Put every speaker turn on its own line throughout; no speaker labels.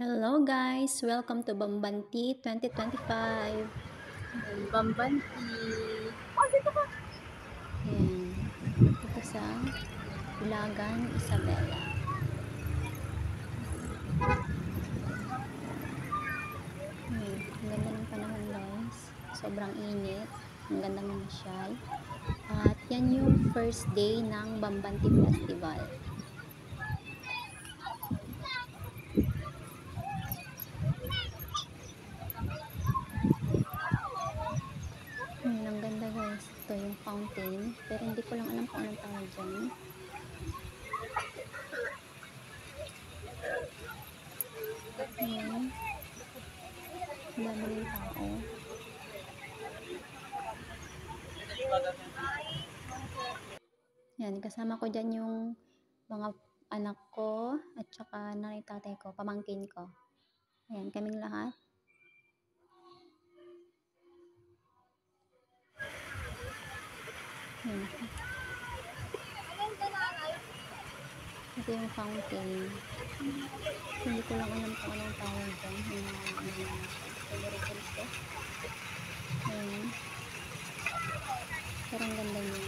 Hello guys! Welcome to Bambanti 2025.
Bambanti.
Ayan. Ito sa Ilagan, Isabela. Ayan. Ang ganda ng panahon guys. Sobrang init. Ang ganda mamasyal. At yan yung first day ng Bambanti Festival. Ayan, ang ganda guys. Ito yung fountain. Pero hindi ko lang alam kung anong tawag dyan. Ayan. Ang dami ng tao. Yan, kasama ko dyan yung mga anak ko at saka nanay tatay ko, pamangkin ko. Ayan, kaming lahat. Ayan. Ito yung fountain. Hindi ko lang alam kung anong tawag dyan. Ayan. Parang ganda niya.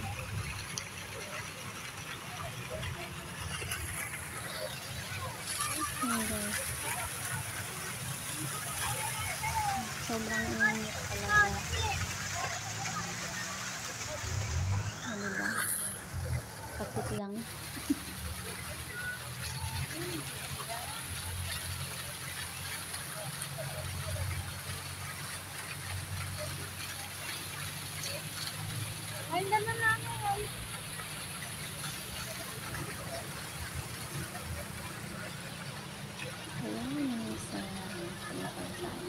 Ayan guys. Sobrang init talaga. Ano ba? Kapit lang.
Ay, naman namin.
Ayan, yung sa pinapansan.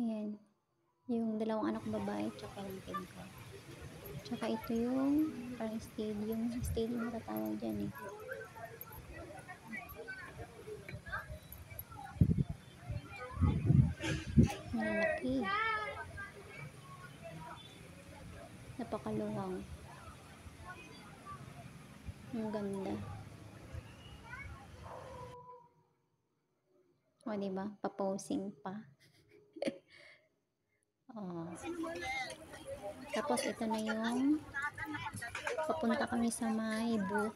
Ayan. Yung dalawang anak babae tsaka yung pin ko. Tsaka ito yung parang stadium. Stadium na tatawag dyan eh. Malaki. Napakaluwang. Ang ganda. O, diba? Paposing pa. Oh. Tapos ito na yung papunta kami sa may booth.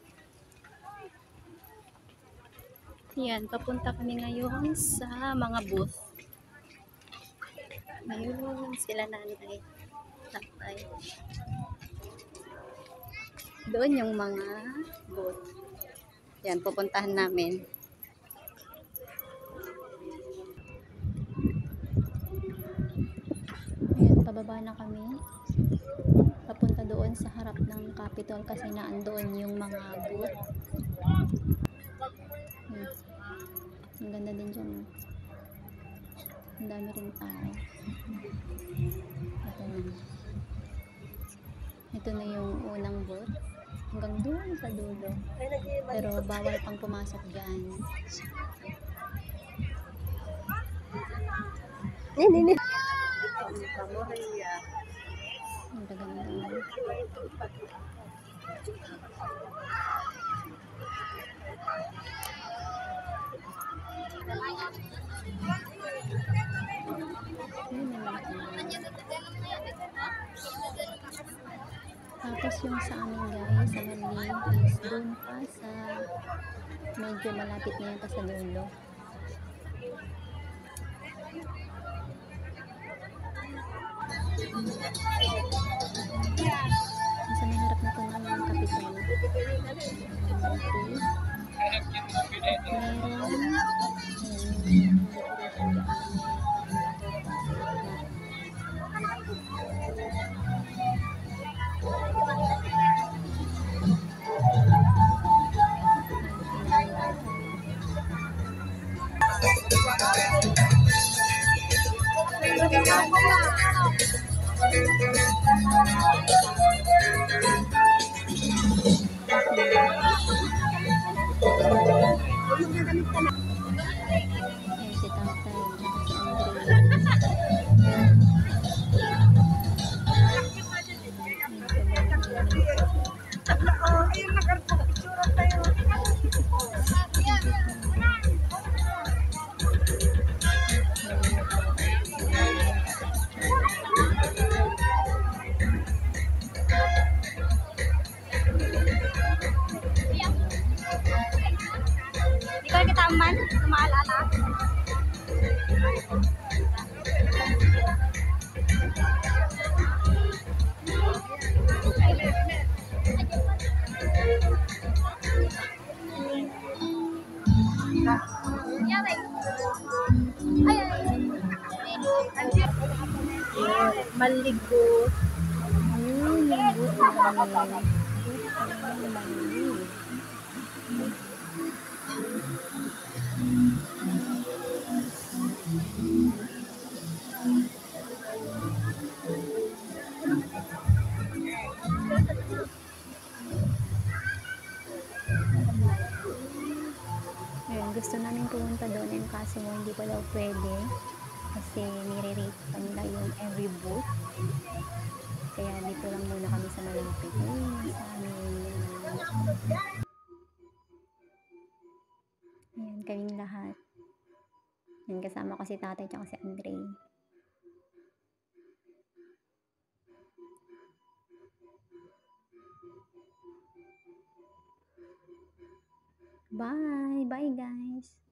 Yan, papunta kami ngayon sa mga booth. Ayun, sila nanay, tatay. Doon yung mga booth. Yan, pupuntahan namin. Ayan, pababa na kami. Papunta doon sa harap ng Capitol kasi naandoon yung mga booth. Ayan. Ang ganda din dyan. Ang dami rin tao. Ito na. Ito na yung unang booth. Hanggang doon sa dulo. Pero bawal pang pumasok dyan.
Nini.
Ang ganda. Tapos yung sa amin guys, sa Manling is doon pa sa medyo malapit na yata sa dulo. Sa may harap na po ng Capitol. Ayan si tatay, tsaka si Andre.
Yun, maligo.
Ayun, yung booth namin. Booth. Ayun, gusto namin pumunta doon and kaso hindi pa daw pwede kasi nire-rate pa nila yung every booth. Kaya dito lang muna kami sa malapit. Ayun, sa amin. Ayan, kaming lahat. Ayan, kasama ko si tatay at si Andre. Bye! Bye guys!